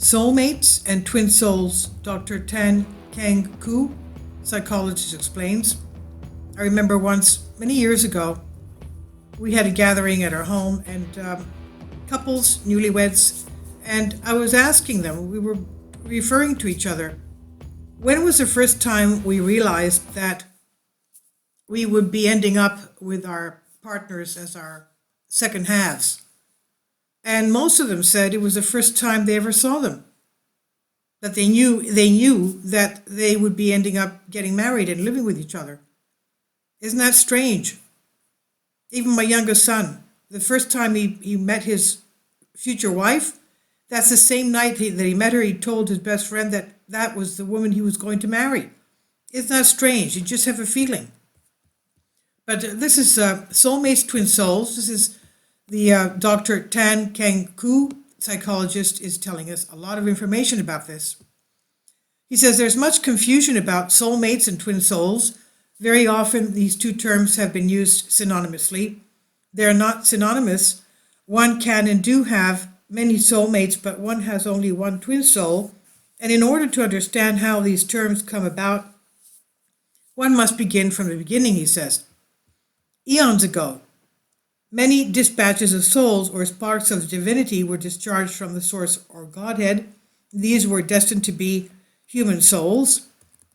Soulmates and twin souls, Dr. Kheng, Khoo, psychologist, explains. I remember once, many years ago, we had a gathering at our home and couples, newlyweds, and I was asking them, we were referring to each other, when was the first time we realized that we would be ending up with our partners as our second halves? And most of them said it was the first time they ever saw them. That they knew that they would be ending up getting married and living with each other. Isn't that strange? Even my youngest son, the first time he met his future wife, that's the same night that he met her, he told his best friend that that was the woman he was going to marry. Isn't that strange? You just have a feeling. But this is Soulmates, Twin Souls. This is the Dr. Kheng Khoo, psychologist, is telling us a lot of information about this. He says there's much confusion about soulmates and twin souls. Very often these two terms have been used synonymously. They're not synonymous. One can and do have many soulmates, but one has only one twin soul. And in order to understand how these terms come about, one must begin from the beginning, he says. Eons ago, many dispatches of souls or sparks of divinity were discharged from the source or Godhead. These were destined to be human souls.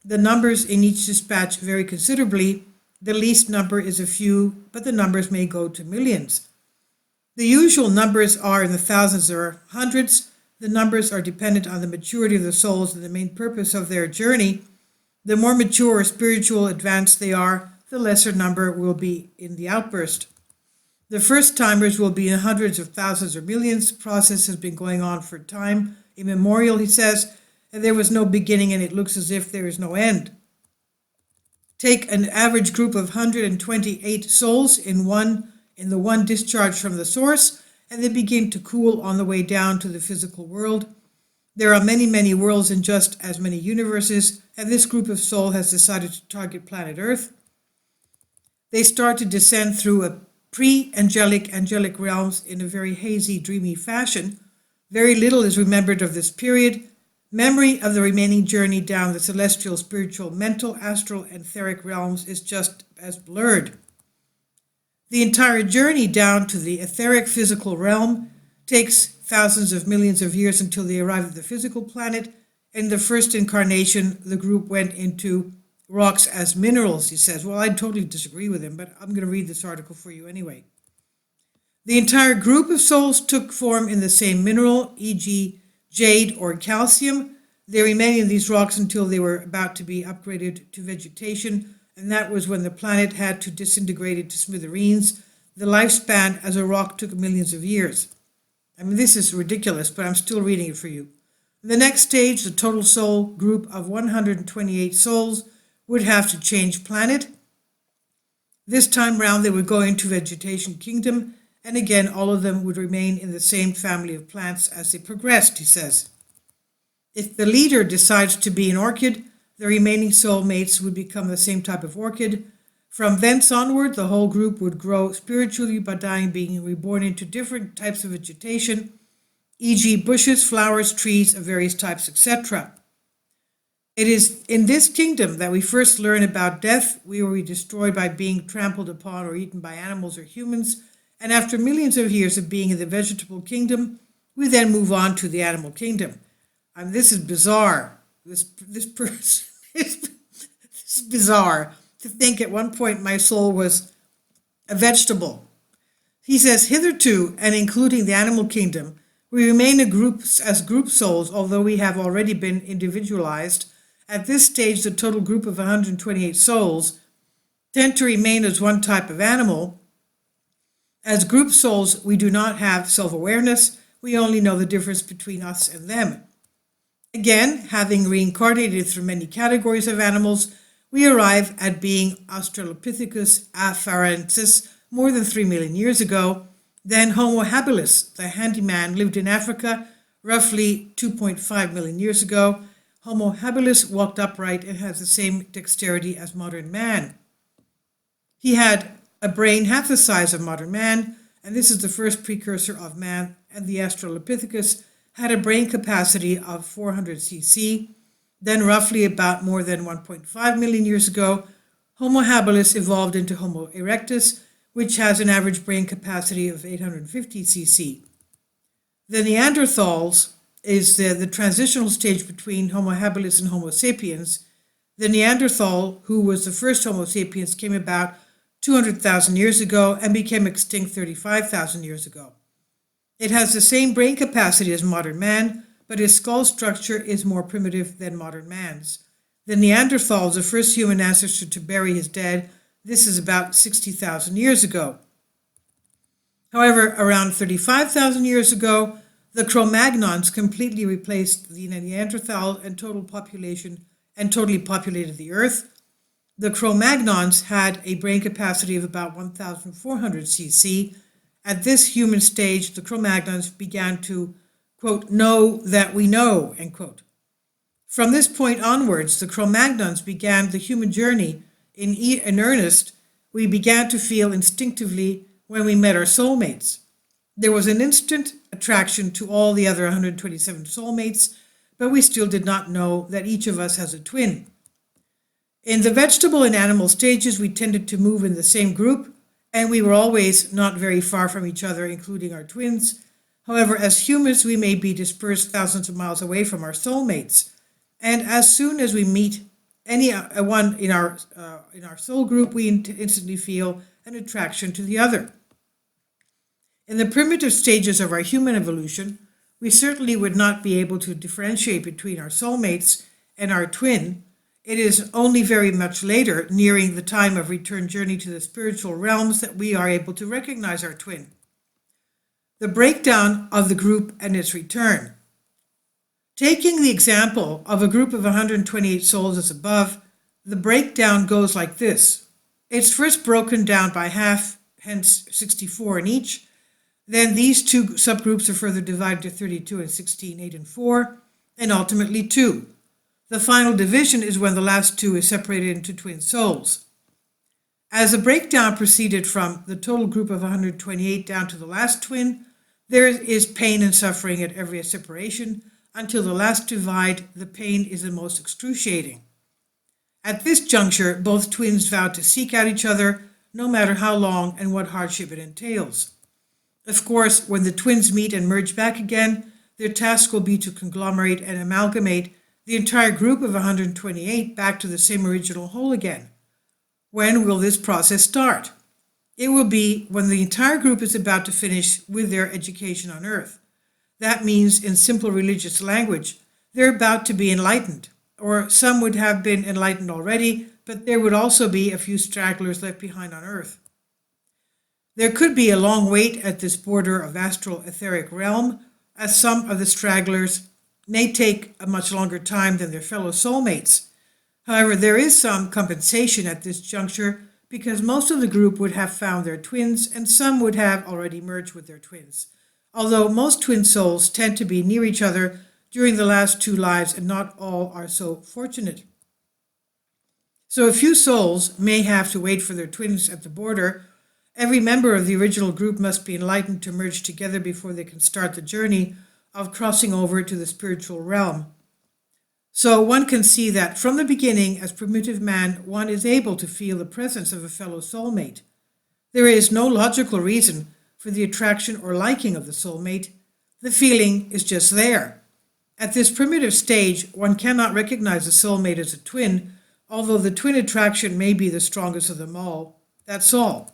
The numbers in each dispatch vary considerably. The least number is a few, but the numbers may go to millions. The usual numbers are in the thousands or hundreds. The numbers are dependent on the maturity of the souls and the main purpose of their journey. The more mature or spiritual advanced they are, the lesser number will be in the outburst. The first timers will be in hundreds of thousands or millions. The process has been going on for time immemorial, he says, and there was no beginning and it looks as if there is no end. Take an average group of 128 souls in the one discharge from the source, and they begin to cool on the way down to the physical world. There are many, many worlds in just as many universes, and this group of soul has decided to target planet Earth. They start to descend through a angelic realms in a very hazy, dreamy fashion. Very little is remembered of this period. Memory of the remaining journey down the celestial, spiritual, mental, astral, and etheric realms is just as blurred. The entire journey down to the etheric physical realm takes thousands of millions of years until they arrive at the physical planet. In the first incarnation, the group went into rocks as minerals, he says. Well, I totally disagree with him, but I'm going to read this article for you anyway. The entire group of souls took form in the same mineral, e.g. jade or calcium. They remained in these rocks until they were about to be upgraded to vegetation, and that was when the planet had to disintegrate into smithereens. The lifespan as a rock took millions of years. I mean, this is ridiculous, but I'm still reading it for you. The next stage, the total soul group of 128 souls would have to change planet. This time round, they would go into vegetation kingdom, and again, all of them would remain in the same family of plants as they progressed, he says. If the leader decides to be an orchid, the remaining soulmates would become the same type of orchid. From thence onward, the whole group would grow spiritually by dying, being reborn into different types of vegetation, e.g. bushes, flowers, trees of various types, etc. It is in this kingdom that we first learn about death. We will be destroyed by being trampled upon or eaten by animals or humans, and after millions of years of being in the vegetable kingdom, we then move on to the animal kingdom. This is bizarre. This person this is bizarre to think at one point my soul was a vegetable. He says, hitherto, and including the animal kingdom, we remain as group souls, although we have already been individualized. At this stage, the total group of 128 souls tend to remain as one type of animal. As group souls, we do not have self-awareness. We only know the difference between us and them. Again, having reincarnated through many categories of animals, we arrive at being Australopithecus afarensis more than 3 million years ago. Then Homo habilis, the handyman, lived in Africa roughly 2.5 million years ago. Homo habilis walked upright and has the same dexterity as modern man. He had a brain half the size of modern man, and this is the first precursor of man and the Australopithecus. had a brain capacity of 400 cc. Then, roughly about more than 1.5 million years ago, Homo habilis evolved into Homo erectus, which has an average brain capacity of 850 cc. The Neanderthals is the transitional stage between Homo habilis and Homo sapiens. The Neanderthal, who was the first Homo sapiens, came about 200,000 years ago and became extinct 35,000 years ago. It has the same brain capacity as modern man, but its skull structure is more primitive than modern man's. The Neanderthal is the first human ancestor to bury his dead. This is about 60,000 years ago. However, around 35,000 years ago, the Cro-Magnons completely replaced the Neanderthal and totally populated the Earth. The Cro-Magnons had a brain capacity of about 1,400 cc. At this human stage, the Cro-Magnons began to, quote, know that we know, end quote. From this point onwards, the Cro-Magnons began the human journey in earnest. We began to feel instinctively when we met our soulmates. There was an instant attraction to all the other 127 soulmates, but we still did not know that each of us has a twin. In the vegetable and animal stages, we tended to move in the same group, and we were always not very far from each other, including our twins. However, as humans, we may be dispersed thousands of miles away from our soulmates. And as soon as we meet anyone in our soul group, we instantly feel an attraction to the other. In the primitive stages of our human evolution, we certainly would not be able to differentiate between our soulmates and our twin. It is only very much later, nearing the time of return journey to the spiritual realms, that we are able to recognize our twin. The breakdown of the group and its return. Taking the example of a group of 128 souls as above, the breakdown goes like this. It's first broken down by half, hence 64 in each. Then these two subgroups are further divided to 32 and 16, 8 and 4, and ultimately 2. The final division is when the last two is separated into twin souls. As the breakdown proceeded from the total group of 128 down to the last twin, there is pain and suffering at every separation. Until the last divide, the pain is the most excruciating. At this juncture, both twins vow to seek out each other, no matter how long and what hardship it entails. Of course, when the twins meet and merge back again, their task will be to conglomerate and amalgamate the entire group of 128 back to the same original whole again. When will this process start? It will be when the entire group is about to finish with their education on Earth. That means, in simple religious language, they're about to be enlightened, or some would have been enlightened already, but there would also be a few stragglers left behind on Earth. There could be a long wait at this border of astral etheric realm, as some of the stragglers may take a much longer time than their fellow soulmates. However, there is some compensation at this juncture because most of the group would have found their twins and some would have already merged with their twins. Although most twin souls tend to be near each other during the last two lives and not all are so fortunate. So a few souls may have to wait for their twins at the border. Every member of the original group must be enlightened to merge together before they can start the journey of crossing over to the spiritual realm. So one can see that from the beginning, as primitive man, one is able to feel the presence of a fellow soulmate. There is no logical reason for the attraction or liking of the soulmate. The feeling is just there. At this primitive stage, one cannot recognize the soulmate as a twin, although the twin attraction may be the strongest of them all. That's all.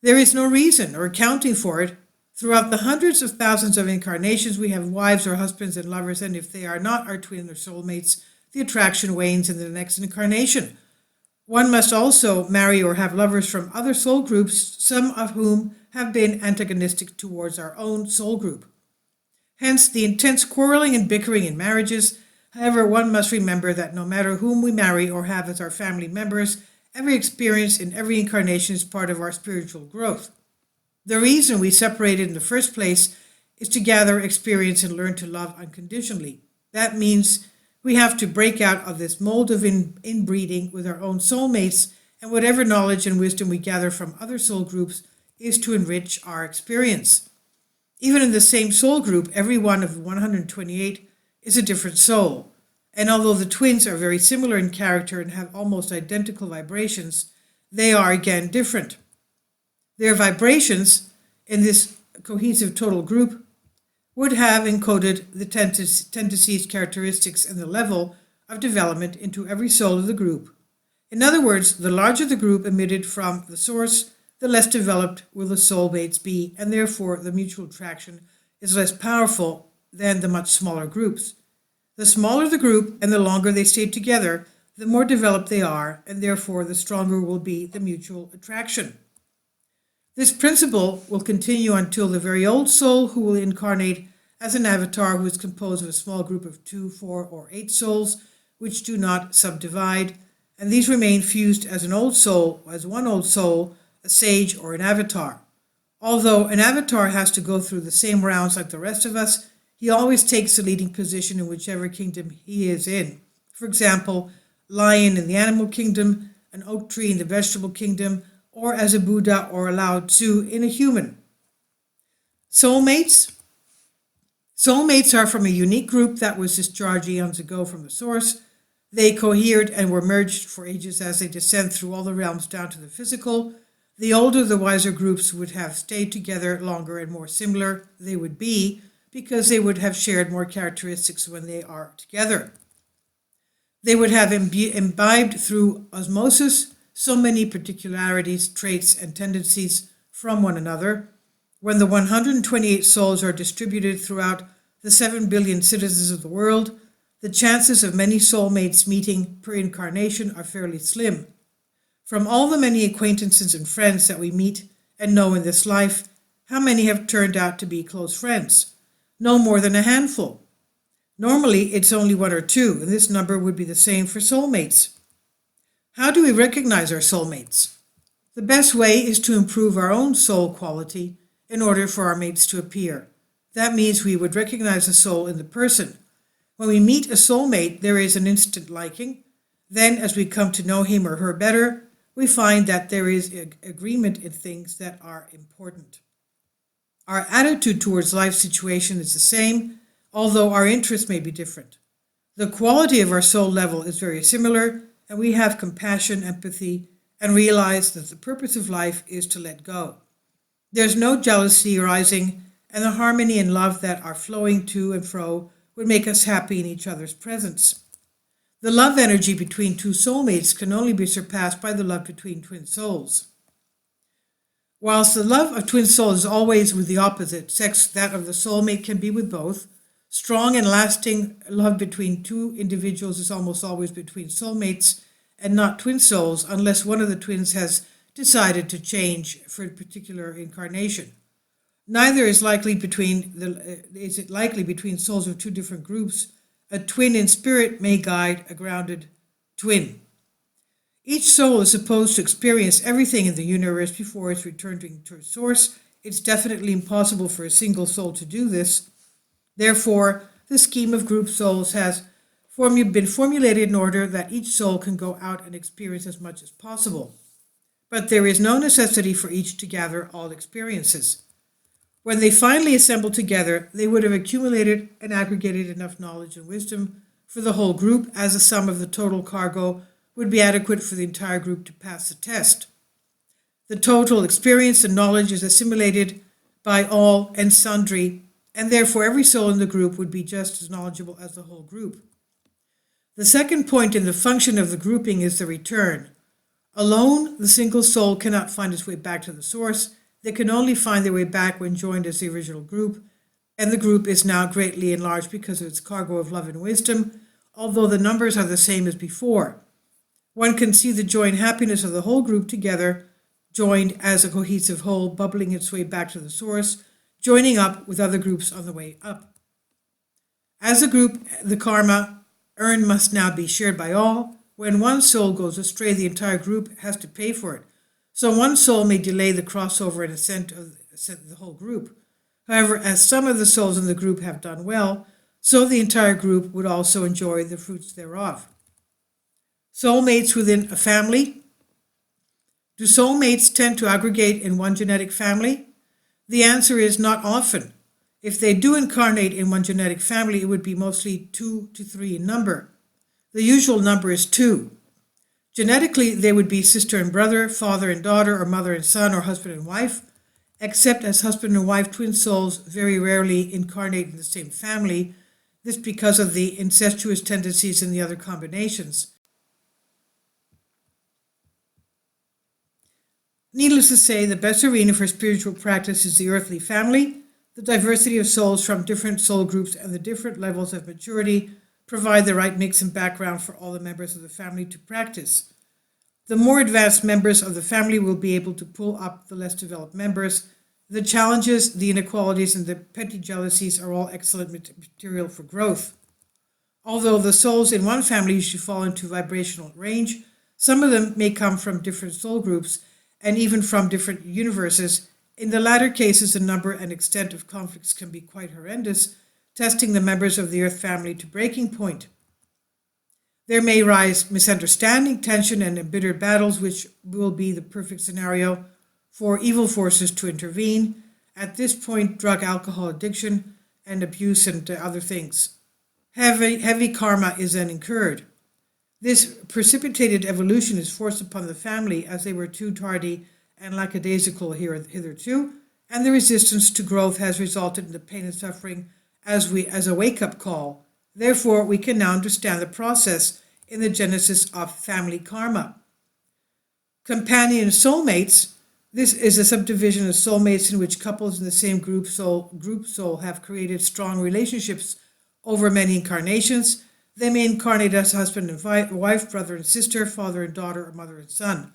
There is no reason or accounting for it. Throughout the hundreds of thousands of incarnations, we have wives or husbands and lovers, and if they are not our twin or soulmates, the attraction wanes in the next incarnation. One must also marry or have lovers from other soul groups, some of whom have been antagonistic towards our own soul group. Hence the intense quarreling and bickering in marriages. However, one must remember that no matter whom we marry or have as our family members, every experience in every incarnation is part of our spiritual growth. The reason we separated in the first place is to gather experience and learn to love unconditionally. That means we have to break out of this mold of inbreeding with our own soulmates, and whatever knowledge and wisdom we gather from other soul groups is to enrich our experience. Even in the same soul group, every one of the 128 is a different soul. And although the twins are very similar in character and have almost identical vibrations, they are again different. Their vibrations in this cohesive total group would have encoded the tendencies, characteristics, and the level of development into every soul of the group. In other words, the larger the group emitted from the source, the less developed will the soulmates be, and therefore the mutual attraction is less powerful than the much smaller groups. The smaller the group and the longer they stay together, the more developed they are, and therefore the stronger will be the mutual attraction. This principle will continue until the very old soul, who will incarnate as an avatar who is composed of a small group of 2, 4, or 8 souls, which do not subdivide, and these remain fused as one old soul, a sage, or an avatar. Although an avatar has to go through the same rounds like the rest of us, he always takes the leading position in whichever kingdom he is in. For example, lion in the animal kingdom, an oak tree in the vegetable kingdom, or as a Buddha or a Lao Tzu in a human. Soulmates? Soulmates are from a unique group that was discharged eons ago from the source. They cohered and were merged for ages as they descend through all the realms down to the physical. The older, the wiser groups would have stayed together longer and more similar they would be, because they would have shared more characteristics when they are together. They would have imbibed through osmosis so many particularities, traits, and tendencies from one another. When the 128 souls are distributed throughout the 7 billion citizens of the world, the chances of many soulmates meeting per incarnation are fairly slim. From all the many acquaintances and friends that we meet and know in this life, how many have turned out to be close friends? No more than a handful. Normally, it's only 1 or 2, and this number would be the same for soulmates. How do we recognize our soulmates? The best way is to improve our own soul quality in order for our mates to appear. That means we would recognize a soul in the person. When we meet a soulmate, there is an instant liking. Then, as we come to know him or her better, we find that there is agreement in things that are important. Our attitude towards life situation is the same, although our interests may be different. The quality of our soul level is very similar, and we have compassion, empathy, and realize that the purpose of life is to let go. There's no jealousy arising, and the harmony and love that are flowing to and fro would make us happy in each other's presence. The love energy between 2 soulmates can only be surpassed by the love between twin souls. Whilst the love of twin souls is always with the opposite sex, that of the soulmate can be with both. Strong and lasting love between 2 individuals is almost always between soulmates and not twin souls, unless one of the twins has decided to change for a particular incarnation. Neither is it likely between souls of 2 different groups. A twin in spirit may guide a grounded twin. Each soul is supposed to experience everything in the universe before it's returning to its source. It's definitely impossible for a single soul to do this. Therefore, the scheme of group souls has been formulated in order that each soul can go out and experience as much as possible. But there is no necessity for each to gather all experiences. When they finally assemble together, they would have accumulated and aggregated enough knowledge and wisdom for the whole group, as the sum of the total cargo would be adequate for the entire group to pass the test. The total experience and knowledge is assimilated by all and sundry, and therefore every soul in the group would be just as knowledgeable as the whole group. The second point in the function of the grouping is the return. Alone, the single soul cannot find its way back to the source. They can only find their way back when joined as the original group, and the group is now greatly enlarged because of its cargo of love and wisdom, although the numbers are the same as before. One can see the joy and happiness of the whole group together, joined as a cohesive whole, bubbling its way back to the source, joining up with other groups on the way up. As a group, the karma earned must now be shared by all. When one soul goes astray, the entire group has to pay for it. So one soul may delay the crossover and ascent of the whole group. However, as some of the souls in the group have done well, so the entire group would also enjoy the fruits thereof. Soulmates within a family. Do soulmates tend to aggregate in one genetic family? The answer is not often. If they do incarnate in one genetic family, it would be mostly 2 to 3 in number. The usual number is 2. Genetically, they would be sister and brother, father and daughter, or mother and son, or husband and wife, except as husband and wife, twin souls very rarely incarnate in the same family, this because of the incestuous tendencies in the other combinations. Needless to say, the best arena for spiritual practice is the earthly family. The diversity of souls from different soul groups and the different levels of maturity provide the right mix and background for all the members of the family to practice. The more advanced members of the family will be able to pull up the less developed members. The challenges, the inequalities, and the petty jealousies are all excellent material for growth. Although the souls in one family usually fall into vibrational range, some of them may come from different soul groups and even from different universes. In the latter cases, the number and extent of conflicts can be quite horrendous, testing the members of the Earth family to breaking point. There may rise misunderstanding, tension, and embittered battles, which will be the perfect scenario for evil forces to intervene. At this point, drug, alcohol addiction, and abuse and other things. Heavy karma is then incurred. This precipitated evolution is forced upon the family as they were too tardy and lackadaisical hitherto, and the resistance to growth has resulted in the pain and suffering as a wake-up call. Therefore, we can now understand the process in the genesis of family karma. Companion soulmates. This is a subdivision of soulmates in which couples in the same group soul have created strong relationships over many incarnations. They may incarnate as husband and wife, brother and sister, father and daughter, or mother and son.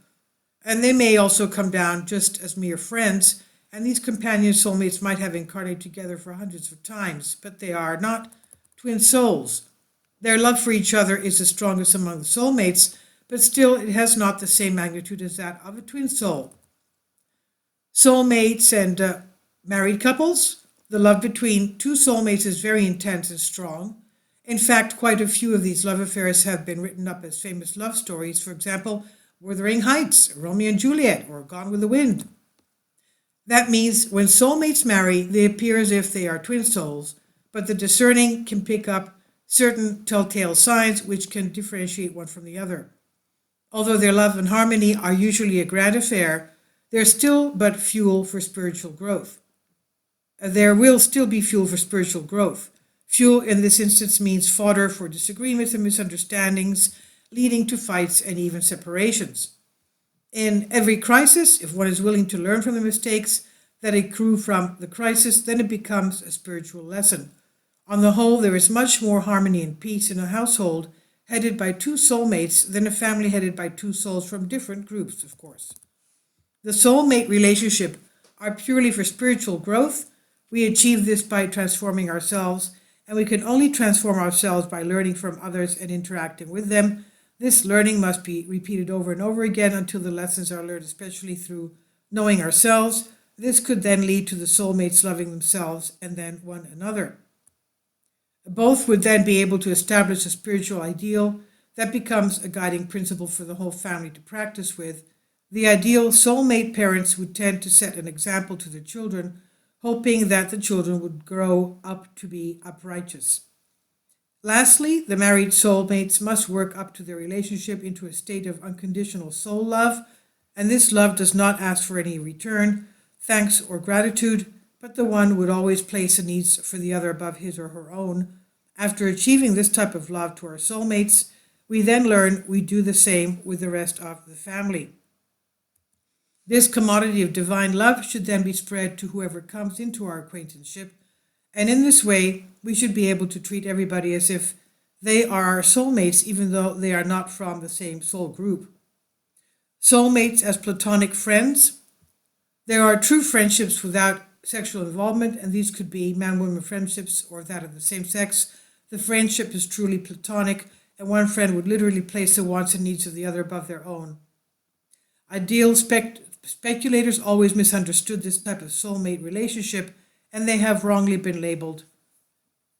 And they may also come down just as mere friends, and these companion soulmates might have incarnated together for hundreds of times, but they are not twin souls. Their love for each other is the strongest among the soulmates, but still it has not the same magnitude as that of a twin soul. Soulmates and married couples. The love between two soulmates is very intense and strong. In fact, quite a few of these love affairs have been written up as famous love stories. For example, Wuthering Heights, Romeo and Juliet, or Gone with the Wind. That means when soulmates marry, they appear as if they are twin souls, but the discerning can pick up certain telltale signs which can differentiate one from the other. Although their love and harmony are usually a grand affair, they're still but fuel for spiritual growth. There will still be fuel for spiritual growth. Fuel in this instance means fodder for disagreements and misunderstandings, leading to fights and even separations. In every crisis, if one is willing to learn from the mistakes that accrue from the crisis, then it becomes a spiritual lesson. On the whole, there is much more harmony and peace in a household headed by two soulmates than a family headed by two souls from different groups, of course. The soulmate relationship are purely for spiritual growth. We achieve this by transforming ourselves, and we can only transform ourselves by learning from others and interacting with them. This learning must be repeated over and over again until the lessons are learned, especially through knowing ourselves. This could then lead to the soulmates loving themselves and then one another. Both would then be able to establish a spiritual ideal that becomes a guiding principle for the whole family to practice with. The ideal soulmate parents would tend to set an example to their children, hoping that the children would grow up to be uprighteous. Lastly, the married soulmates must work up to their relationship into a state of unconditional soul love, and this love does not ask for any return, thanks, or gratitude, but the one would always place the needs for the other above his or her own. After achieving this type of love to our soulmates, we then learn we do the same with the rest of the family. This commodity of divine love should then be spread to whoever comes into our acquaintanceship, and in this way, we should be able to treat everybody as if they are our soulmates, even though they are not from the same soul group. Soulmates as platonic friends. There are true friendships without sexual involvement, and these could be man-woman friendships or that of the same sex. The friendship is truly platonic, and one friend would literally place the wants and needs of the other above their own. Ideal speculators always misunderstood this type of soulmate relationship, and they have wrongly been labeled.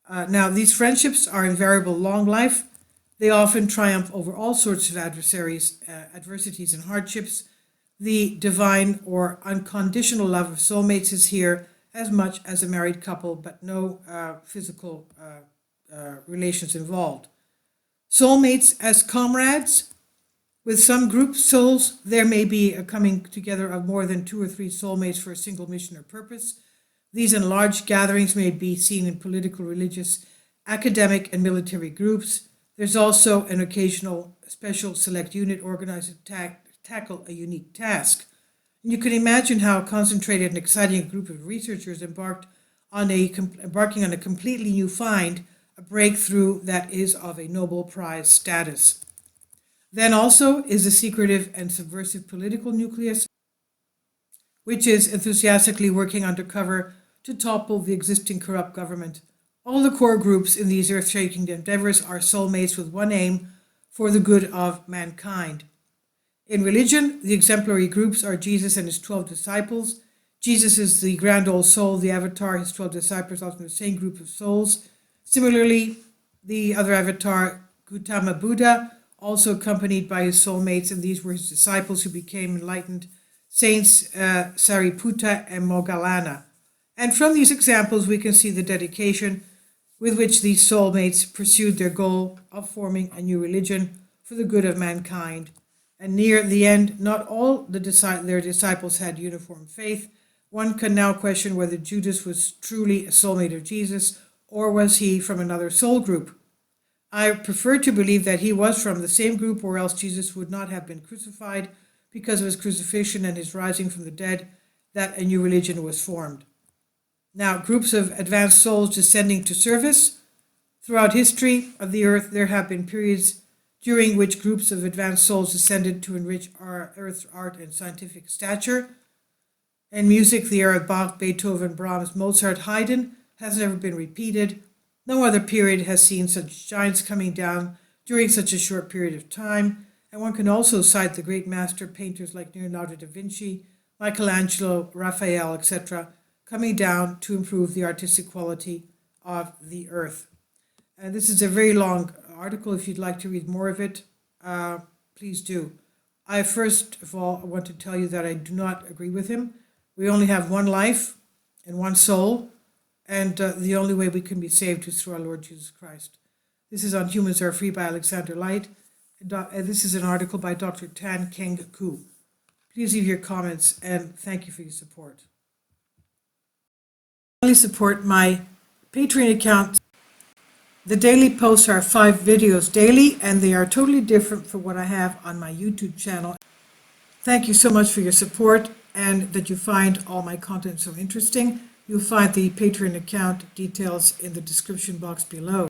Now, these friendships are invariable long life. They often triumph over all sorts of adversities and hardships. The divine or unconditional love of soulmates is here as much as a married couple, but no physical relations involved. Soulmates as comrades. With some group souls, there may be a coming together of more than 2 or 3 soulmates for a single mission or purpose. These enlarged gatherings may be seen in political, religious, academic, and military groups. There's also an occasional special select unit organized to tackle a unique task. And you can imagine how concentrated and exciting a group of researchers embarking on a completely new find, a breakthrough that is of a Nobel Prize status. Then also is a secretive and subversive political nucleus, which is enthusiastically working undercover to topple the existing corrupt government. All the core groups in these earth-shaking endeavors are soulmates with one aim: for the good of mankind. In religion, the exemplary groups are Jesus and his 12 disciples. Jesus is the grand old soul, the avatar, his 12 disciples are often the same group of souls. Similarly, the other avatar, Gautama Buddha, also accompanied by his soulmates, and these were his disciples who became enlightened saints Sariputta and Moggallana. And from these examples, we can see the dedication with which these soulmates pursued their goal of forming a new religion for the good of mankind. And near the end, not all their disciples had uniform faith. One can now question whether Judas was truly a soulmate of Jesus, or was he from another soul group. I prefer to believe that he was from the same group, or else Jesus would not have been crucified. Because of his crucifixion and his rising from the dead, that a new religion was formed. Now, groups of advanced souls descending to service. Throughout history of the earth, there have been periods during which groups of advanced souls descended to enrich our earth's art and scientific stature. In music, the era of Bach, Beethoven, Brahms, Mozart, Haydn has never been repeated. No other period has seen such giants coming down during such a short period of time, and one can also cite the great master painters like Leonardo da Vinci, Michelangelo, Raphael, etc., coming down to improve the artistic quality of the earth. And this is a very long article. If you'd like to read more of it, please do. I first of all want to tell you that I do not agree with him. We only have one life and one soul, and the only way we can be saved is through our Lord Jesus Christ. This is on Humans Are Free by Alexander Light. This is an article by Dr. Tan Kheng Khoo. Please leave your comments, and thank you for your support. Finally, support my Patreon account. The daily posts are 5 videos daily, and they are totally different from what I have on my YouTube channel. Thank you so much for your support, and that you find all my content so interesting. You'll find the Patreon account details in the description box below.